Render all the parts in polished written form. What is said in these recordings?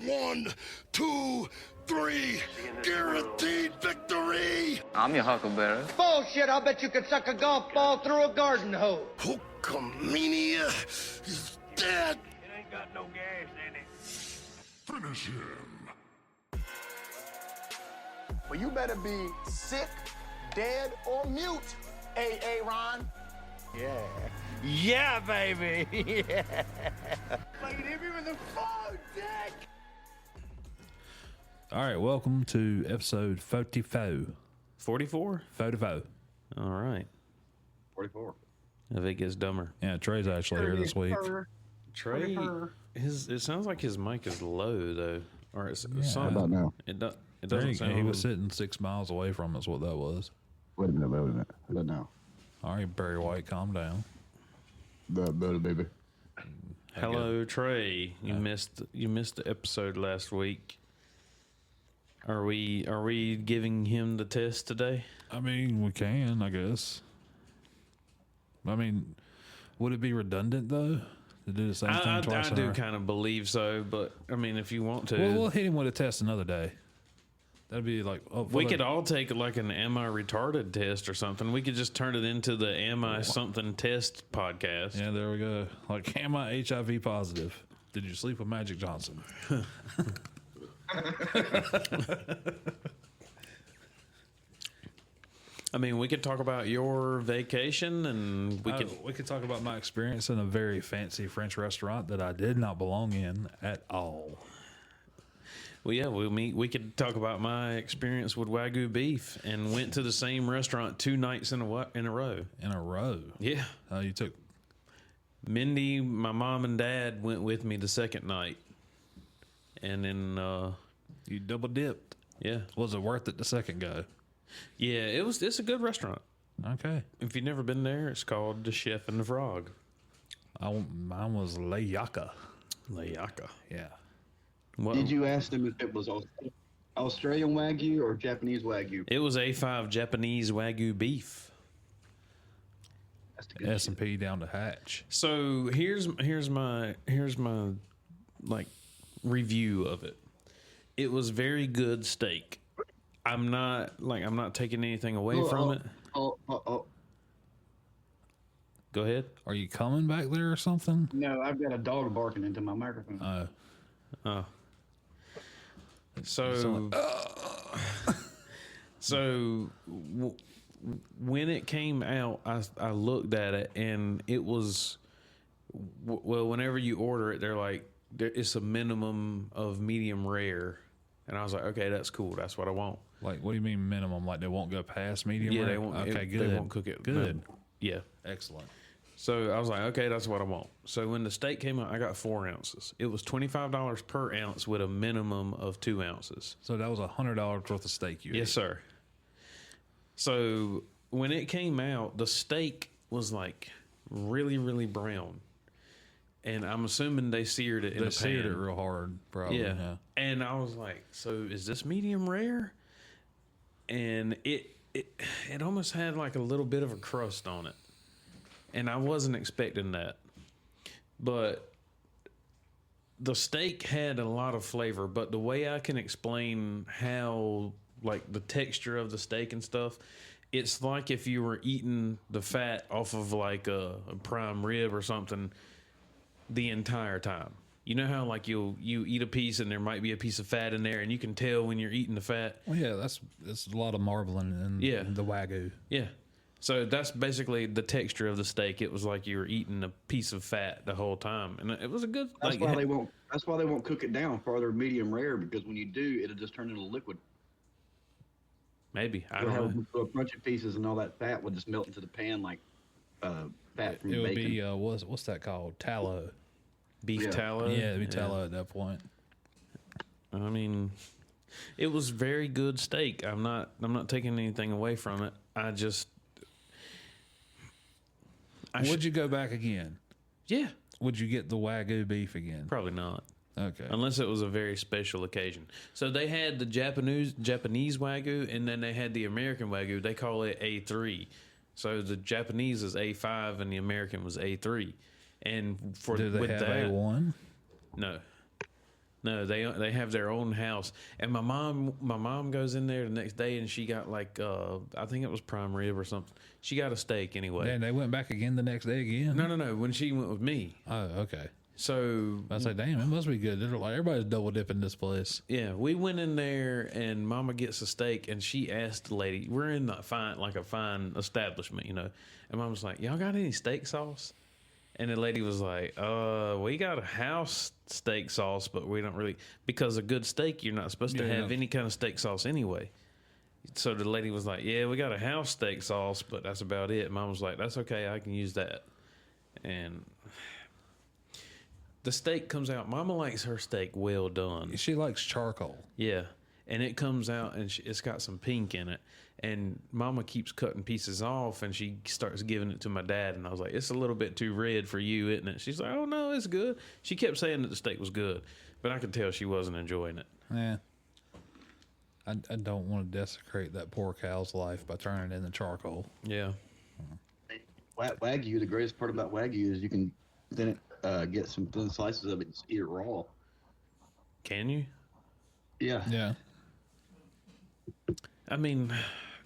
1, 2, 3, guaranteed victory! I'm your huckleberry. Bullshit, I'll bet you could suck a golf ball through a garden hose. Hulkamania is dead! It ain't got no gas in it. Finish him. Well, you better be sick, dead, or mute, A.A. Ron. Yeah. Yeah, baby. Yeah. Played him with the phone, Dick. All right, welcome to episode 44. 44? 44. All right. 44. If it gets dumber. Yeah, Trey's actually here this week. Trey, it sounds like his mic is low, though. Or it's How about now? It doesn't sound... He was sitting 6 miles away from us, what that was. Wait a minute. How about now? All right, Barry White, calm down. Better, baby. Hello, Trey. You missed the episode last week. Are we giving him the test today? I mean, we can, I guess. I mean, would it be redundant, though, to do the same thing twice? I do kind of believe so, but, I mean, if you want to... Well, we'll hit him with a test another day. That'd be like... we could all take like an Am I Retarded test or something. We could just turn it into the Am I Something test podcast. Yeah, there we go. Like, am I HIV positive? Did you sleep with Magic Johnson? I mean, we could talk about your vacation, and we could talk about my experience in a very fancy French restaurant that I did not belong in at all. Well, yeah, we could talk about my experience with Wagyu beef, and went to the same restaurant 2 nights in a row. In a row? Yeah. You took... Mindy, my mom and dad went with me the second night, and then you double dipped. Yeah. Was it worth it the second go? Yeah, it's a good restaurant. Okay. If you've never been there, it's called The Chef and the Frog. Mine was Layaka. Layaka. Yeah. What? Did you ask them if it was Australian Wagyu or Japanese Wagyu? It was A5 Japanese Wagyu beef. That's the good S&P down to hatch. So here's my like review of it. It was very good steak. I'm not taking anything away from it. Oh. Go ahead. Are you coming back there or something? No, I've got a dog barking into my microphone. When it came out, I looked at it, and it was, well, whenever you order it, they're like, it's a minimum of medium rare. And I was like, okay, that's cool. That's what I want. Like, what do you mean minimum? Like, they won't go past medium rare? They won't. Okay, good. They won't cook it. Good. No. Yeah. Excellent. So I was like, okay, that's what I want. So when the steak came out, I got 4 ounces. It was $25 per ounce with a minimum of 2 ounces. So that was $100 worth of steak you ate? Yes, sir. So when it came out, the steak was like really, really brown. And I'm assuming they seared it in the pan. They seared it real hard, probably. Yeah. And I was like, so is this medium rare? And it almost had like a little bit of a crust on it. And I wasn't expecting that. But the steak had a lot of flavor. But the way I can explain how, like, the texture of the steak and stuff, it's like if you were eating the fat off of, like, a prime rib or something the entire time. You know how, like, you eat a piece and there might be a piece of fat in there, and you can tell when you're eating the fat? Well, yeah, that's a lot of marbling in the Wagyu. Yeah. So that's basically the texture of the steak. It was like you were eating a piece of fat the whole time, and it was a good. That's why they won't. That's why they won't cook it down farther medium rare, because when you do, it'll just turn into liquid. Maybe I don't know. A bunch of pieces and all that fat would just melt into the pan like fat from bacon. It would be what's that called? Tallow. Beef tallow. Yeah, it'd be tallow at that point. I mean, it was very good steak. I'm not taking anything away from it. Would you go back again? Yeah. Would you get the Wagyu beef again? Probably not. Okay. Unless it was a very special occasion. So they had the Japanese Wagyu, and then they had the American Wagyu. They call it A3. So the Japanese is A5 and the American was A3. And do they have A1? No. No, they have their own house, and my mom goes in there the next day, and she got like I think it was prime rib or something. She got a steak anyway. And they went back again the next day again. No. When she went with me, Oh, okay. so I was like, damn, it must be good. They're like, everybody's double dipping this place. yeah, we went in there, and Mama gets a steak, and she asked the lady, we're in a fine establishment, and Mama's like, y'all got any steak sauce? And the lady was like, we got a house steak sauce, but we don't really, because a good steak, you're not supposed to have any kind of steak sauce anyway. So the lady was like, yeah, we got a house steak sauce, but that's about it. Mom was like, that's okay, I can use that. And the steak comes out. Mama likes her steak well done. She likes charcoal. Yeah. And it comes out, and it's got some pink in it. And Mama keeps cutting pieces off, and she starts giving it to my dad. And I was like, it's a little bit too red for you, isn't it? She's like, oh, no, it's good. She kept saying that the steak was good, but I could tell she wasn't enjoying it. Yeah. I don't want to desecrate that poor cow's life by turning it into charcoal. Yeah. Wagyu, the greatest part about Wagyu is you can then get some thin slices of it and just eat it raw. Can you? Yeah. Yeah. I mean,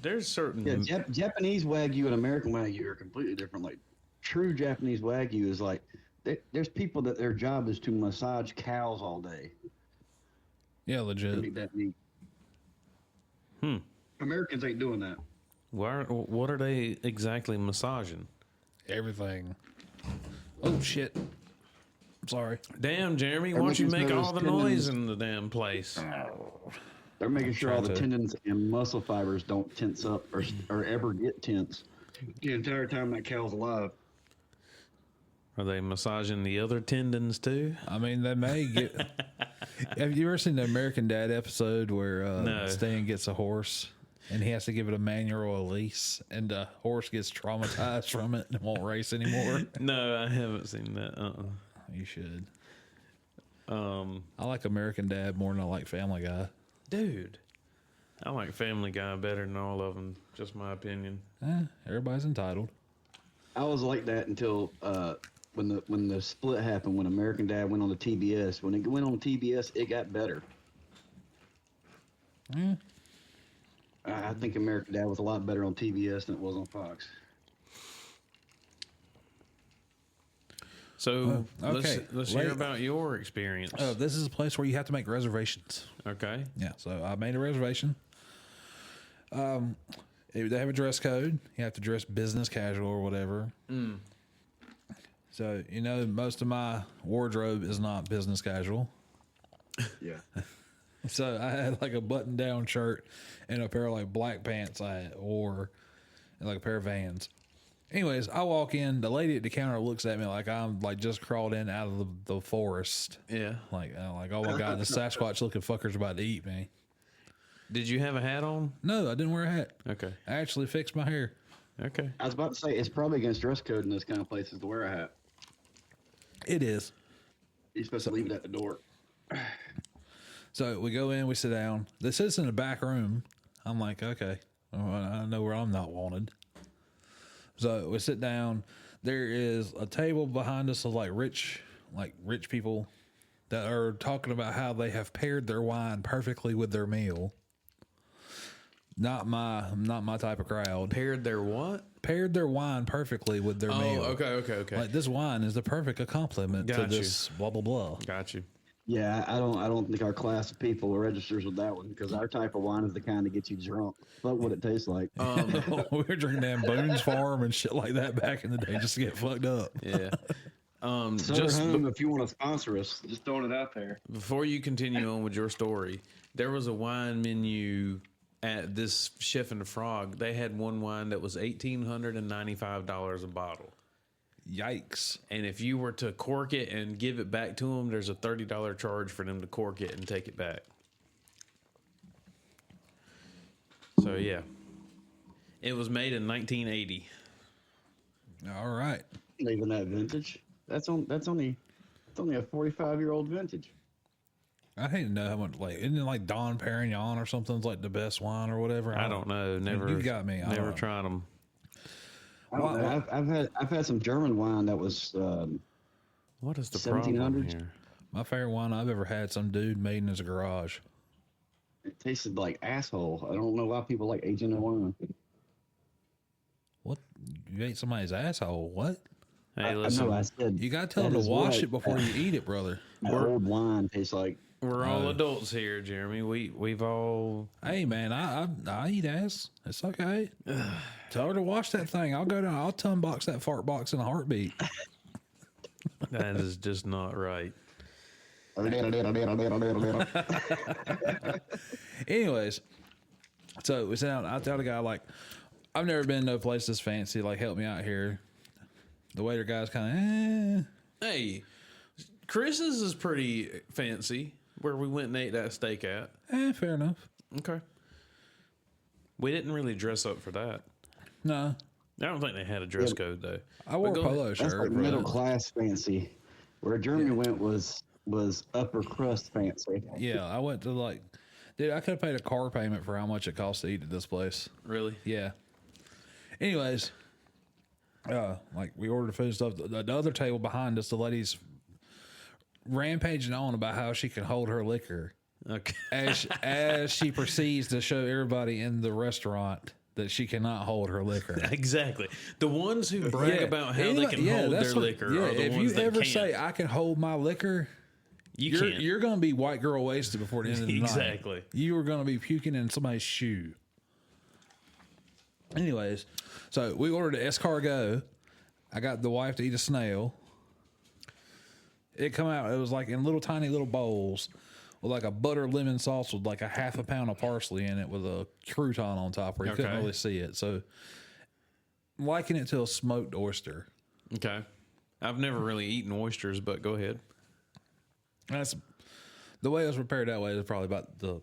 there's certain... Yeah, Japanese Wagyu and American Wagyu are completely different. Like, true Japanese Wagyu is like, there's people that their job is to massage cows all day. Yeah, To legit. make that meat. Americans ain't doing that. What are they exactly massaging? Everything. Oh, shit. I'm sorry. Damn, Jeremy, why don't you make all the noise in the damn place? They're making sure all the trying to- tendons and muscle fibers don't tense up or ever get tense the entire time that cow's alive. Are they massaging the other tendons too? I mean, they may get. Have you ever seen the American Dad episode where No. Stan gets a horse and he has to give it a manual lease, and the horse gets traumatized from it and won't race anymore? No, I haven't seen that. You should. I like American Dad more than I like Family Guy. Dude, I like Family Guy better than all of them. Just my opinion. Everybody's entitled. I was like that until when the split happened, when American Dad went on the TBS. When it went on TBS, it got better. I think American Dad was a lot better on TBS than it was on Fox. So okay. let's hear about your experience. This is a place where you have to make reservations. Okay. Yeah, so I made a reservation. They have a dress code. You have to dress business casual or whatever. So, most of my wardrobe is not business casual. Yeah. So I had like a button down shirt and a pair of like black pants I wore and like a pair of Vans. Anyways, I walk in, the lady at the counter looks at me like I'm like just crawled in out of the forest. Yeah. Like, oh my God, the Sasquatch looking fucker's about to eat me. Did you have a hat on? No, I didn't wear a hat. Okay. I actually fixed my hair. Okay. I was about to say, it's probably against dress code in this kind of places to wear a hat. It is. You're supposed to leave it at the door. So we go in, we sit down. This is in the back room. I'm like, okay, well, I know where I'm not wanted. So we sit down. There is a table behind us of like rich people that are talking about how they have paired their wine perfectly with their meal. Not my type of crowd. Paired their what? Paired their wine perfectly with their meal. Okay. Like, this wine is the perfect accompaniment to Got you. this blah blah blah. Got you. Yeah, I don't think our class of people registers with that one, because our type of wine is the kind that gets you drunk. Fuck what it tastes like. We were drinking damn Boone's Farm and shit like that back in the day just to get fucked up. Yeah. Just home, if you want to sponsor us, just throwing it out there. Before you continue on with your story, there was a wine menu at this Chef and the Frog. They had one wine that was $1,895 a bottle. Yikes. And if you were to cork it and give it back to them, there's a $30 charge for them to cork it and take it back. So, yeah. It was made in 1980. All right. Not even that vintage. That's only a 45-year-old vintage. I hate to know how much, like, isn't it like Don Perignon or something's like the best wine or whatever? I don't know. Never. You got me. I Never don't know. tried them. I don't know. I've had some German wine that was What is the problem 1700s. here? My favorite wine I've ever had, some dude made in his garage. It tasted like asshole. I don't know why people like Agent of Wine. What? You ate somebody's asshole? What? Hey, I listen, know I said You gotta tell that them to is wash what it before you eat it, brother. old wine tastes like. we're all adults here, Jeremy. We've all. Hey man, I eat ass. It's okay. Tell her to wash that thing. I'll go down. I'll ton box that fart box in a heartbeat. That is just not right. Anyways, so we sat down. I tell the guy, like, I've never been to no place this fancy. Like, help me out here. The waiter guy's kind of, Hey, Chris's is pretty fancy. Where we went and ate that steak at. fair enough. Okay. We didn't really dress up for that. No, I don't think they had a dress code though. I wore a But go polo ahead. shirt. That's like but- middle class fancy. Where Germany went was upper crust fancy. Yeah, I went to like, dude, I could have paid a car payment for how much it costs to eat at this place. Really? Yeah. Anyways, like we ordered food and stuff. The other table behind us, the lady's rampaging on about how she can hold her liquor Okay. as she proceeds to show everybody in the restaurant that she cannot hold her liquor. Exactly. The ones who brag about how they can hold that's their what- liquor yeah, are the if ones you that ever can't. say I can hold my liquor, you can't. you're going to be white girl wasted before the end of the night. Exactly. You are going to be puking in somebody's shoe. Anyways, so we ordered an escargot. I got the wife to eat a snail. It come out. It was like in little tiny little bowls with like a butter lemon sauce with like a half a pound of parsley in it with a crouton on top where you couldn't Okay. really see it. So liken it to a smoked oyster. Okay. I've never really eaten oysters, but go ahead. That's the way it was prepared. That way is probably about the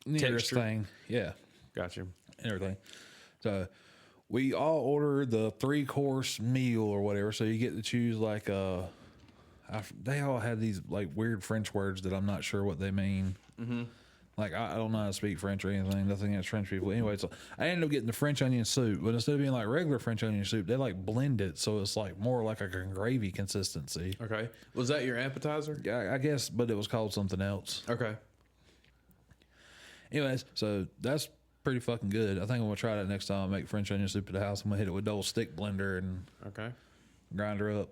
nearest Texture. thing. Yeah. Gotcha. And everything. So we all ordered the 3-course meal or whatever. So you get to choose like they all had these like weird French words that I'm not sure what they mean. Mm-hmm. Like I don't know how to speak French or anything. Nothing against French people. Anyway, so I ended up getting the French onion soup, but instead of being like regular French onion soup, they like blend it so it's like more like a gravy consistency. Okay. Was that your appetizer? I guess, but it was called something else. Okay. Anyways, so that's pretty fucking good. I think I'm gonna try that next time I make French onion soup at the house. I'm gonna hit it with the old stick blender and Okay. grind her up.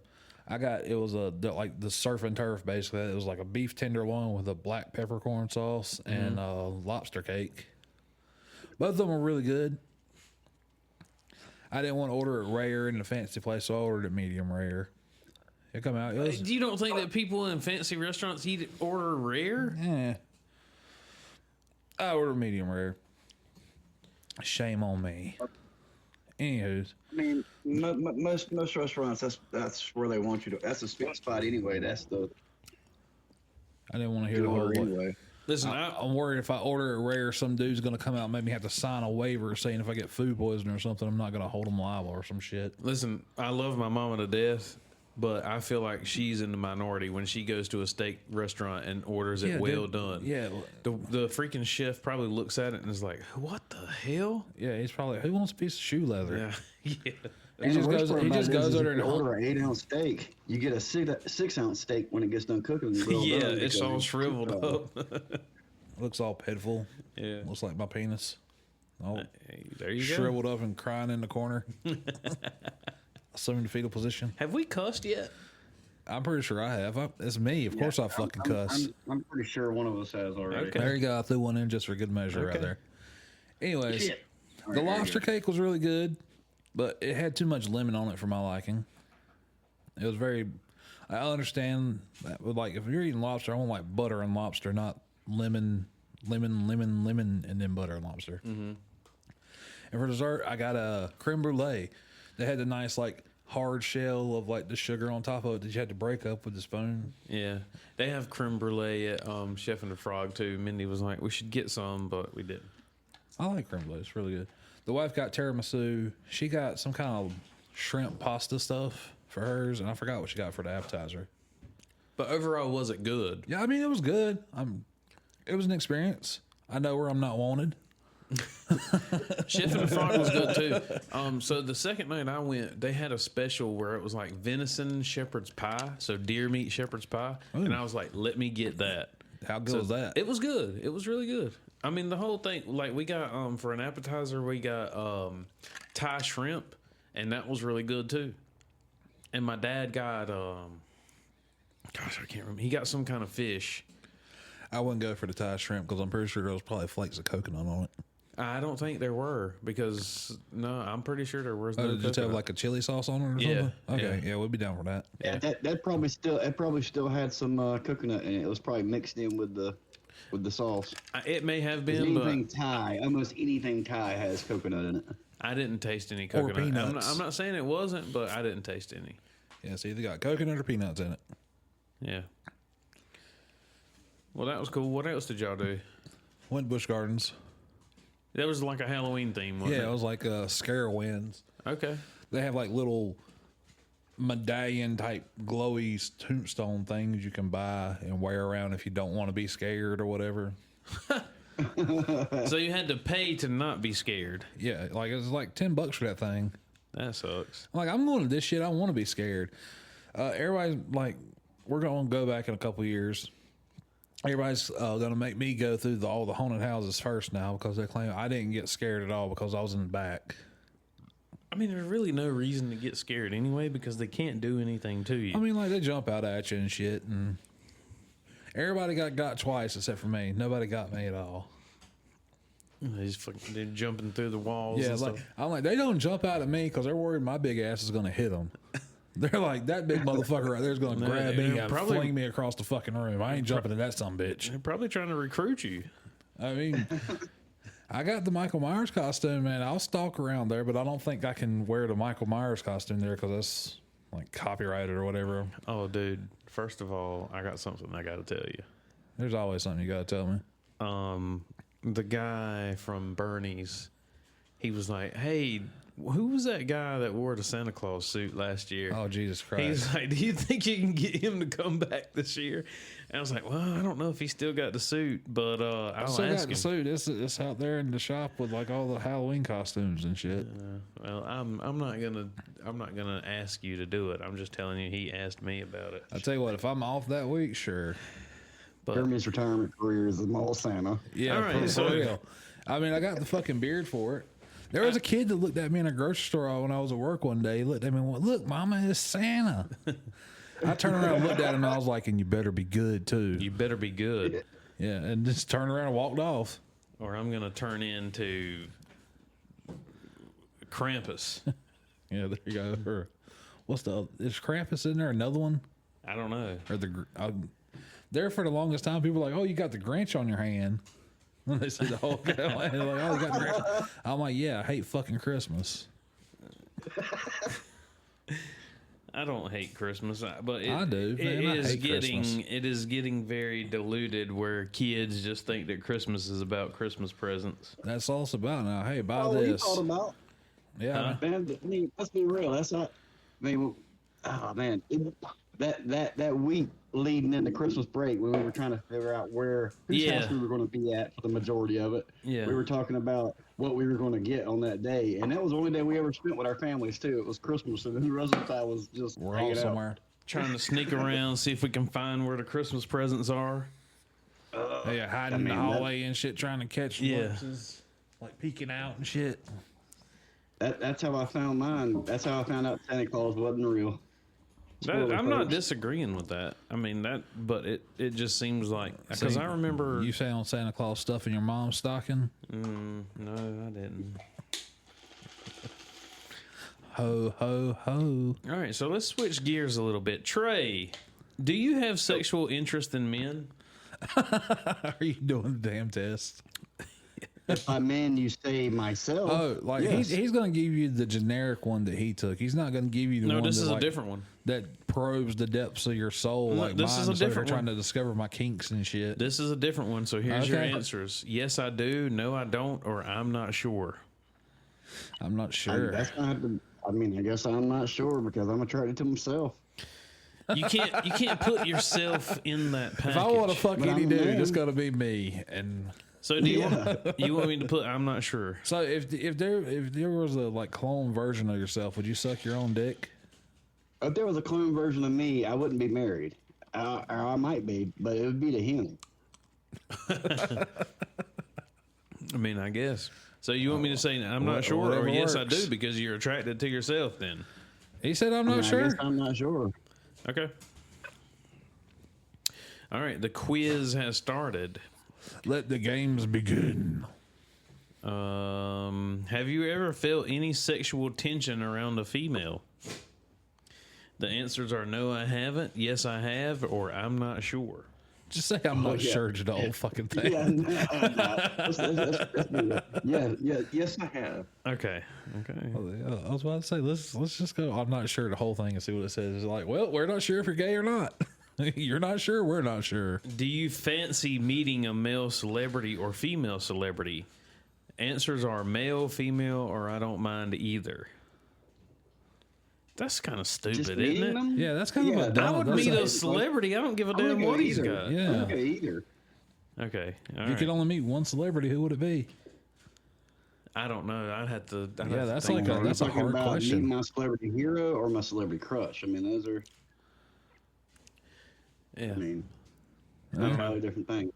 It was like the surf and turf basically. It was like a beef tenderloin with a black peppercorn sauce and lobster cake. Both of them were really good. I didn't want to order it rare in a fancy place, so I ordered it medium rare. It come out. It was, You don't think that people in fancy restaurants order rare? I ordered medium rare. Shame on me. Anywho's. I mean, most restaurants, that's where they want you to. That's the sweet spot anyway. That's the I didn't want to hear the whole. anyway. Listen, I'm worried if I order it rare, some dude's going to come out and make me have to sign a waiver saying if I get food poisoning or something, I'm not going to hold them liable or some shit. listen, I love my mama to death, but I feel like she's in the minority when she goes to a steak restaurant and orders it well done. Yeah. The freaking chef probably looks at it and is like, "What the hell?" Yeah, he's probably, who wants a piece of shoe leather? Yeah, yeah. He just goes over and order an 8-ounce steak. You get a 6-ounce steak when it gets done cooking. And well Yeah, done it's because all shriveled up. looks all pitiful. Yeah. Looks like my penis. All Hey, there you go. shriveled up and crying in the corner. Assuming the fetal position. Have we cussed yet? I'm pretty sure I have. It's me. Of course I fucking cuss. I'm pretty sure one of us has already. Okay. There you go. I threw one in just for good measure right Okay. there. Anyways, Shit. All the right, there you lobster go. cake was really good, but it had too much lemon on it for my liking. It was very. I understand that, but like if you're eating lobster, I want like butter and lobster, not lemon, and then butter and lobster. Mm-hmm. And for dessert, I got a creme brulee. They had the nice like hard shell of like the sugar on top of it that you had to break up with the spoon. Yeah, they have creme brulee at Chef and the Frog too. Mindy was like, "We should get some," but we didn't. I like creme brulee. It's really good. The wife got tiramisu. She got some kind of shrimp pasta stuff for hers, and I forgot what she got for the appetizer. But overall, was it good? Yeah, I mean, it was good. It was an experience. I know where I'm not wanted. Chef and the Frog was good too. So the second night I went, they had a special where it was like venison shepherd's pie, so deer meat shepherd's pie, and I was like, let me get that. How good was that? It was good. It was really good. I mean, the whole thing, like we got for an appetizer, we got Thai shrimp, and that was really good too. And my dad got gosh, I can't remember. He got some kind of fish. I wouldn't go for the Thai shrimp because I'm pretty sure there was probably flakes of coconut on it. I don't think there were because no, I'm pretty sure there was. Oh, No did it just have coconut. like a chili sauce on it or Yeah, something? Okay, yeah. yeah, we'd be down for that. Yeah, that probably still had some coconut in it. It was probably mixed in with the sauce. It may have 'Cause been, anything but Thai, almost anything Thai has coconut in it. I didn't taste any Or coconut. peanuts. I'm not saying it wasn't, but I didn't taste any. Yeah, it's either got coconut or peanuts in it. Yeah. Well, that was cool. What else did y'all do? Went Busch Gardens. That was like a Halloween theme, wasn't Yeah, it? it was like scare winds. Okay. They have like little medallion type glowy tombstone things you can buy and wear around if you don't want to be scared or whatever. So you had to pay to not be scared. Yeah, like it was like $10 for that thing. That sucks. I'm like, I'm going to this shit. I want to be scared. Everybody's like, we're going to go back in a couple years. Everybody's going to make me go through all the haunted houses first now because they claim I didn't get scared at all because I was in the back. I mean, there's really no reason to get scared anyway because they can't do anything to you. I mean, like they jump out at you and shit, and everybody got twice except for me. Nobody got me at all. They're jumping through the walls. Yeah, and like stuff. I'm like they don't jump out at me because they're worried my big ass is going to hit them. They're like that big motherfucker right there is going to No, grab they're me and probably- fling me across the fucking room. I ain't jumping to that son of a bitch. They're probably trying to recruit you. I mean, I got the Michael Myers costume, man. I'll stalk around there, but I don't think I can wear the Michael Myers costume there because that's like copyrighted or whatever. Oh, dude. First of all, I got something I got to tell you. There's always something you got to tell me. The guy from Bernie's, he was like, hey, who was that guy that wore the Santa Claus suit last year? Oh, Jesus Christ. He's like, do you think you can get him to come back this year? And I was like, well, I don't know if he still got the suit, but I'll still ask got him. the suit. It's out there in the shop with like all the Halloween costumes and shit. Well, I'm not gonna ask you to do it. I'm just telling you, he asked me about it. I tell you what, if I'm off that week, sure. But Jeremy's retirement career is the mall Santa. Yeah, All right, for so- real. I mean, I got the fucking beard for it. There was a kid that looked at me in a grocery store when I was at work one day. He looked at me and went, "Look, Mama, it's Santa." I turned around and looked at him and I was like, "And you better be good too." you better be good, Yeah, and just turned around and walked off. or I'm gonna turn into Krampus. Yeah, there you go. Or what's is Krampus in there? Another one? I don't know. Or there for the longest time, people were like, "Oh, you got the Grinch on your hand." When they see the whole guy, they're like, "Oh, you got the Grinch." I'm like, "Yeah, I hate fucking Christmas." I don't hate Christmas, but I do, man. I hate Christmas. It is getting very diluted where kids just think that Christmas is about Christmas presents. That's all it's about now. Hey, buy Oh, you this. thought about. Yeah, Man, I mean, let's be real. That's not. I mean, oh man, that week leading into Christmas break when we were trying to figure out whose Yeah. house we were going to be at for the majority of it. Yeah. We were talking about what we were going to get on that day, and that was the only day we ever spent with our families too. It was Christmas, and the rest of the time was just we're all hanging out. somewhere. Trying to sneak around, see if we can find where the Christmas presents are. Yeah, hiding in the hallway and shit, trying to catch glimpses, like peeking out and shit. That's how I found mine. That's how I found out Santa Claus wasn't real. I'm not disagreeing with that. I mean but it just seems like because I remember you found Santa Claus stuff in your mom's stocking. No, I didn't. Ho ho ho! All right, so let's switch gears a little bit. Trey, do you have sexual interest in men? Are you doing the damn test? If by men you say myself. Oh, like yes. he's going to give you the generic one that he took. He's not going to give you the No, one. this that, is a like, different one. that probes the depths of your soul. No, Like this mine. is a So different they're trying one. to discover my kinks and shit. This is a different one. So here's your Okay. answers: yes, I do; no, I don't; or I'm not sure. I'm not sure. That's gonna have to. I mean, I guess I'm not sure because I'm attracted to myself. You can't put yourself in that package. If I want to fuck But any I'm a dude, man. it's got to be me. And So do you want me to put? I'm not sure. So if there was a like clone version of yourself, would you suck your own dick? If there was a clone version of me, I wouldn't be married. Or I might be, but it would be to him. I mean, I guess. So you want me to say I'm not sure, or whatever yes, I works. do, because you're attracted to yourself? Then He said, "I'm not I sure." guess I'm not sure. okay. All right, the quiz has started. Let the games begin. Have you ever felt any sexual tension around a female? The answers are no, I haven't, yes, I have, or I'm not sure. Just say I'm not sure to the whole fucking thing. Yeah, no. Let's do it. Yes, I have. Okay. I was about to say let's just go. I'm not sure the whole thing and see what it says. It's like, well, we're not sure if you're gay or not. You're not sure. We're not sure. Do you fancy meeting a male celebrity or female celebrity? Answers are male, female, or I don't mind either. That's kind of stupid, Just isn't meeting it? them? Yeah, that's kind of a I dumb. would that's meet a- a celebrity. I don't give a I'm damn gonna go what he's either. got. Yeah. I'm gonna go either. Okay. All You right. could only meet one celebrity. Who would it be? I don't know. I'd have to. Yeah, that's think like a- about it. that's a Talking hard about question. meeting my celebrity hero or my celebrity crush. I mean, those are Yeah. entirely different things.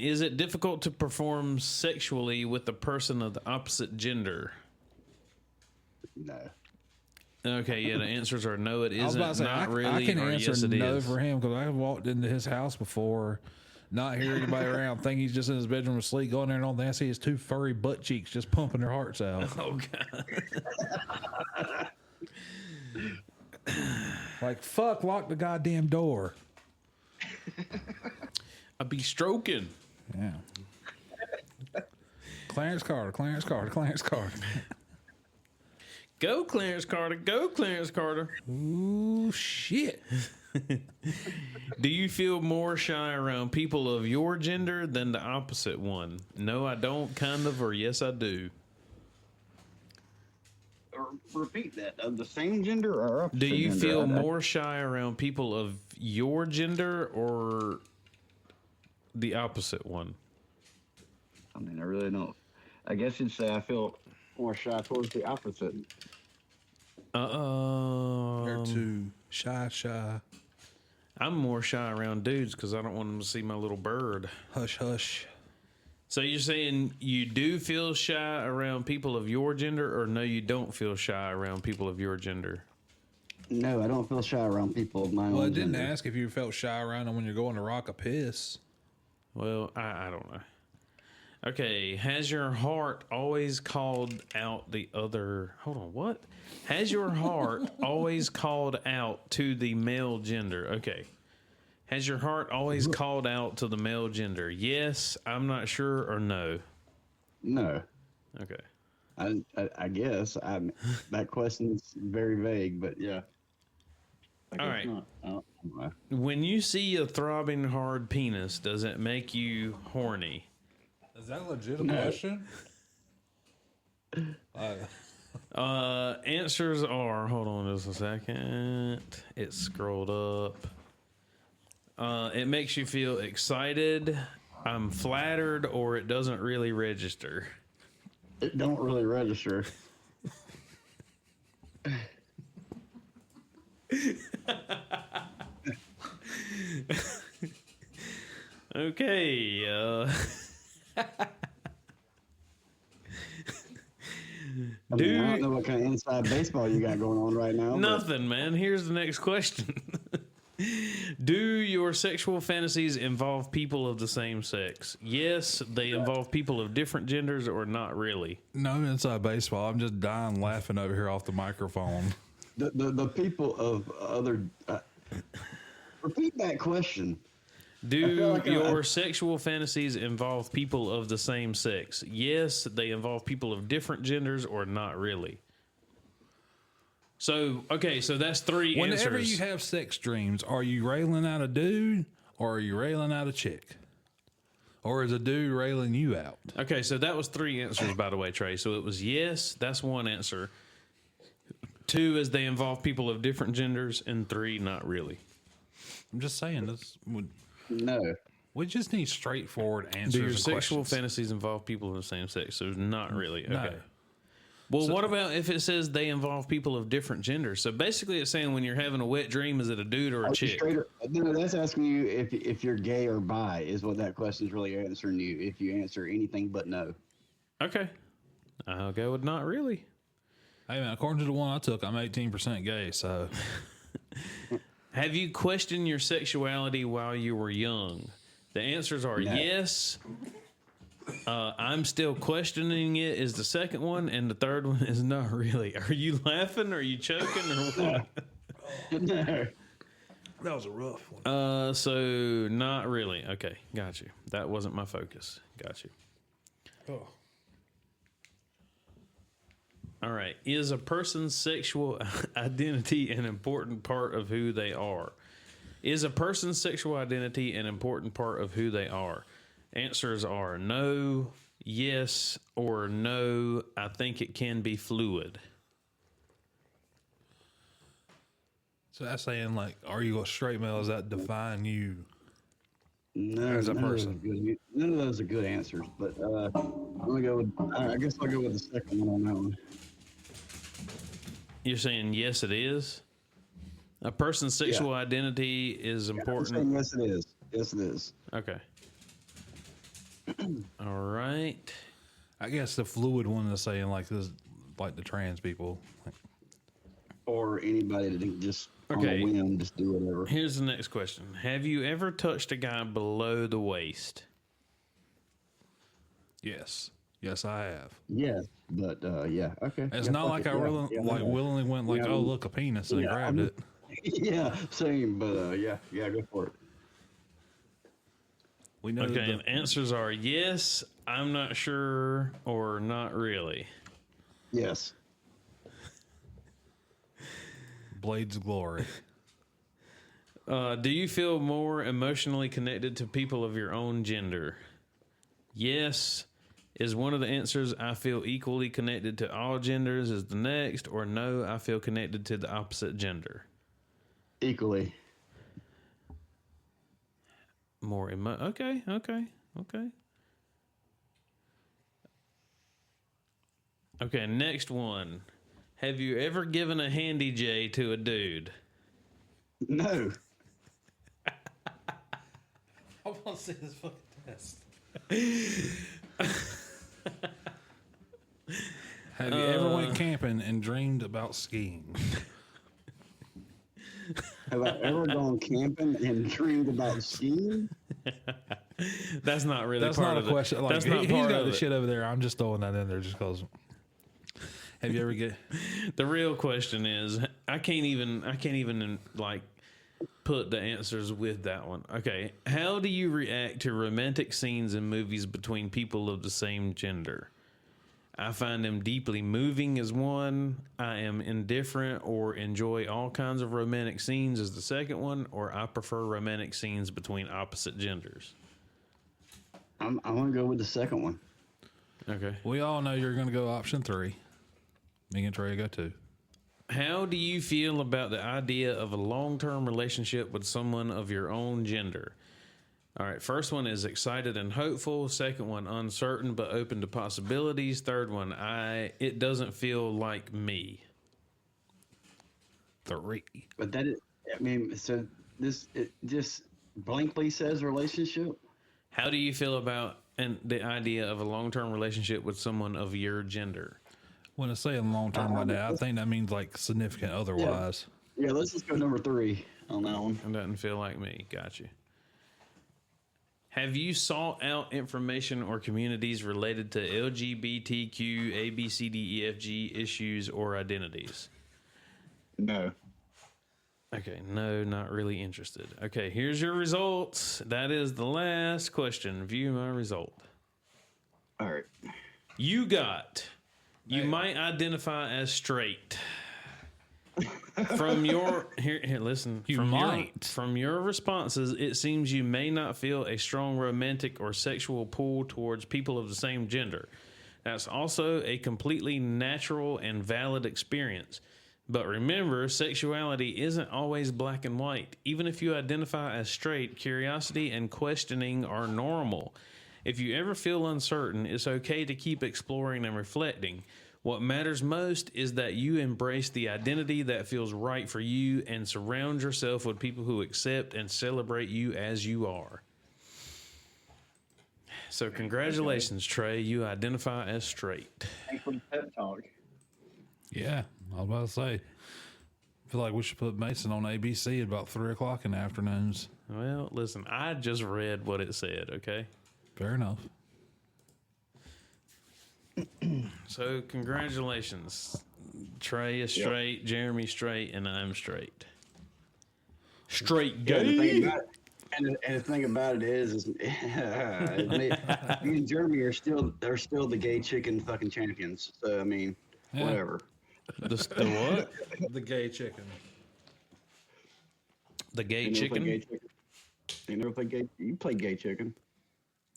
Is it difficult to perform sexually with a person of the opposite gender? No. Okay, yeah, the answers are no, it I was isn't, about to say not I really, can or answer yes, it no is. for him because I've walked into his house before, not hear anybody around, think he's just in his bedroom asleep, go in there and all that. I see his two furry butt cheeks just pumping their hearts out. Oh, God. Like, fuck, lock the goddamn door. I'd be stroking. Yeah. Clarence Carter. Go, Clarence Carter. Go, Clarence Carter. Ooh, shit. Do you feel more shy around people of your gender than the opposite one? No, I don't, kind of, or yes, I do. Repeat that. Of the same gender or opposite Do you gender? feel more shy around people of your gender or the opposite one? I mean, I really don't. I guess you'd say I feel more shy towards the opposite. They're too shy. I'm more shy around dudes because I don't want them to see my little bird. Hush, hush. So you're saying you do feel shy around people of your gender, or no, you don't feel shy around people of your gender? No, I don't feel shy around people of my Well, own it didn't gender. ask if you felt shy around them when you're going to rock a piss. Well, I don't know. Okay, has your heart always called out the other... Hold on, what? Has your heart always called out to the male gender? Okay. Has your heart always called out to the male gender? Yes, I'm not sure, or no? No. Okay. I guess that question's very vague, but yeah. All right. Not. I don't know. When you see a throbbing hard penis, does it make you horny? Is that a legitimate question? Answers are, hold on just a second. It scrolled up. It makes you feel excited, I'm flattered, or it doesn't really register. It don't really register. Okay. I mean, I don't know what kind of inside baseball you got going on right now. but Nothing, man. Here's the next question. Do your sexual fantasies involve people of the same sex? Yes, they involve people of different genders, or not really? No, I'm inside baseball. I'm just dying laughing over here off the microphone. The people of other. Repeat that question. Do feel like your sexual fantasies involve people of the same sex? Yes, they involve people of different genders, or not really? So, okay, so that's three Whenever answers. you have sex dreams, are you railing out a dude or are you railing out a chick? Or is a dude railing you out? Okay, so that was three answers, by the way, Trey. So it was yes, that's one answer. Two is they involve people of different genders, and three, not really. I'm just saying this. No. We just need straightforward answers. Do your and sexual questions. fantasies involve people of the same sex? So not really. Okay. No. Well, what about if it says they involve people of different genders? So basically, it's saying when you're having a wet dream, is it a dude or a chick? No, that's asking you if you're gay or bi is what that question is really answering you. If you answer anything but no. Okay. I'll go with not really. Hey man, according to the one I took, I'm 18% gay. So, Have you questioned your sexuality while you were young? The answers are No. yes. I'm still questioning it is the second one, and the third one is not really. Are you laughing? Are you choking? Or what? No. that was a rough one. So not really. Okay, got you. That wasn't my focus. Got you. Oh. All right. Is a person's sexual identity an important part of who they are? Is a person's sexual identity an important part of who they are? Answers are no, yes, or no. I think it can be fluid. So that's saying like, are you a straight male? Does that define you? No, As a none of those person. are good. None of those are good answers. But I'm gonna go with. I guess I'll go with the second one on that one. You're saying yes, it is? A person's sexual identity is I'm important. saying yes, it is. Yes, it is. Okay. All right. I guess the fluid one is saying like this, like the trans people. Like, Or anybody that can just on Okay. a whim just do whatever. Here's the next question. Have you ever touched a guy below the waist? yes, yes, I have. Yes, but yeah, okay. It's Yeah, not fuck like it. I Yeah, really yeah, like yeah. willingly went like, Yeah. oh look, a penis and Yeah, grabbed it. Yeah, same. But yeah, go for it. We know Okay, the the answers are yes, I'm not sure, or not really. Yes. Blades of Glory. Do you feel more emotionally connected to people of your own gender? Yes is one of the answers. I feel equally connected to all genders is the next, or no, I feel connected to the opposite gender. Equally. More okay. Okay, next one. Have you ever given a handy J to a dude? No. I want to see this fucking test. Have you ever went camping and dreamed about skiing? Have I ever gone camping and dreamed about skiing? That's not really That's part not a of it. question. Like, That's not he's part got of the it. shit over there. I'm just throwing that in there just because. Have you ever get? The real question is, I can't even like put the answers with that one. Okay, how do you react to romantic scenes in movies between people of the same gender? I find them deeply moving as one. I am indifferent or enjoy all kinds of romantic scenes as the second one, or I prefer romantic scenes between opposite genders. I'm gonna go with the second one. Okay. We all know you're going to go option 3. Me and Trey go 2. How do you feel about the idea of a long-term relationship with someone of your own gender? All right, first one is excited and hopeful. Second one, uncertain but open to possibilities. Third one, it doesn't feel like me. 3. But that is, I mean, so it just blankly says relationship. How do you feel about the idea of a long-term relationship with someone of your gender? When it's saying long term like that, I think that means like significant otherwise. Yeah, let's just go number 3 on that one. It doesn't feel like me. Got you. Have you sought out information or communities related to LGBTQ, A, B, C, D, E, F, G issues or identities? No. Okay, no, not really interested. Okay, here's your results. That is the last question. View my result. All right. You got, you might identify as straight. From your here listen. You from might. From your responses, it seems you may not feel a strong romantic or sexual pull towards people of the same gender. That's also a completely natural and valid experience. But remember, sexuality isn't always black and white. Even if you identify as straight, curiosity and questioning are normal. If you ever feel uncertain, it's okay to keep exploring and reflecting. What matters most is that you embrace the identity that feels right for you and surround yourself with people who accept and celebrate you as you are. So congratulations, Trey. You identify as straight. Thanks for the pep talk. Yeah, I was about to say. I feel like we should put Mason on ABC at about 3 o'clock in the afternoons. Well, listen, I just read what it said, okay? Fair enough. So congratulations. Trey is straight, Jeremy's straight, and I'm straight. Straight Yeah, gay. and the thing about it is me and Jeremy are still the gay chicken fucking champions. So I mean, whatever. The what? The gay chicken. The gay You never chicken? played gay chicken? You never played gay? You played gay chicken?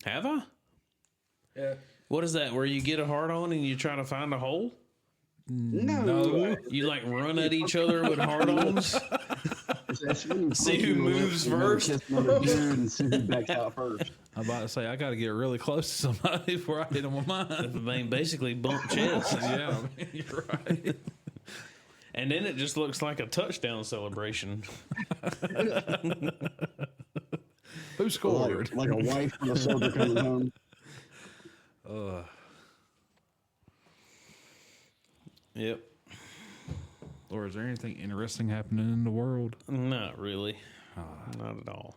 Have I? Yeah. What is that? Where you get a hard on and you try to find a hole? No. You like run at each other with hard ons? That's when you See punch who in the moves lip, first? kiss another dude and see who backs out first. I'm about to say, I got to get really close to somebody before I hit them with mine. I mean, basically bump chests. Yeah, I mean, you're right. And then it just looks like a touchdown celebration. Who scored? Like a wife from a soldier coming home. Yep. Or is there anything interesting happening in the world? Not really. Not at all.